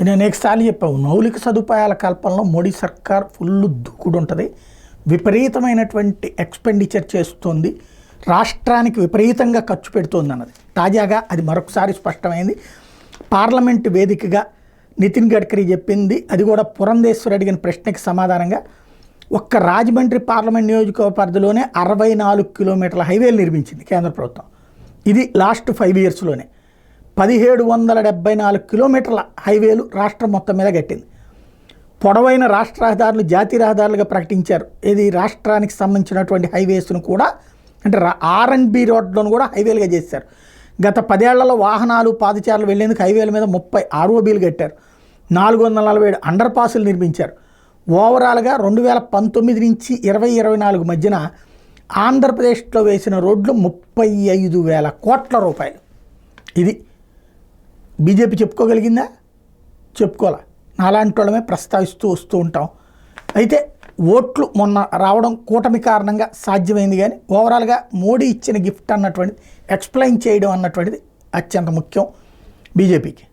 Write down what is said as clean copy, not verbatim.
నేను అనేక సార్లు చెప్పాము, మౌలిక సదుపాయాల కల్పనలో మోడీ సర్కార్ ఫుల్ దూకుడు ఉంటుంది, విపరీతమైనటువంటి ఎక్స్పెండిచర్ చేస్తుంది, రాష్ట్రానికి విపరీతంగా ఖర్చు పెడుతుంది అన్నది. తాజాగా అది మరొకసారి స్పష్టమైంది. పార్లమెంటు వేదికగా నితిన్ గడ్కరీ చెప్పింది, అది కూడా పురంధేశ్వర్ అడిగిన ప్రశ్నకి సమాధానంగా, ఒక్క రాజమండ్రి పార్లమెంట్ నియోజకవర్గ పరిధిలోనే 64 కిలోమీటర్ల హైవేలు నిర్మించింది కేంద్ర ప్రభుత్వం. ఇది లాస్ట్ 5 ఇయర్స్లోనే 1774 కిలోమీటర్ల హైవేలు రాష్ట్రం మొత్తం మీద కట్టింది. పొడవైన రాష్ట్ర రహదారులు జాతీయ రహదారులుగా ప్రకటించారు. ఇది రాష్ట్రానికి సంబంధించినటువంటి హైవేస్ను కూడా, అంటే R&B రోడ్లను కూడా హైవేలుగా చేశారు. గత 10 ఏళ్లలో వాహనాలు పాదచారులు వెళ్లేందుకు హైవేల మీద 30 ROBలు కట్టారు. 447 అండర్ పాసులు నిర్మించారు. ఓవరాల్గా 2019 నుంచి 2024 మధ్యన ఆంధ్రప్రదేశ్లో వేసిన రోడ్లు 35,000 కోట్ల రూపాయలు. ఇది బీజేపీ చెప్పుకోగలిగిందా? చెప్పుకోలే. నాలాంటి వాళ్ళమే ప్రస్తావిస్తూ వస్తూ ఉంటాం. అయితే ఓట్లు మొన్న రావడం కూటమి కారణంగా సాధ్యమైంది, కానీ ఓవరాల్గా మోడీ ఇచ్చిన గిఫ్ట్ అన్నటువంటిది ఎక్స్ప్లెయిన్ చేయడం అన్నటువంటిది అత్యంత ముఖ్యం బీజేపీకి.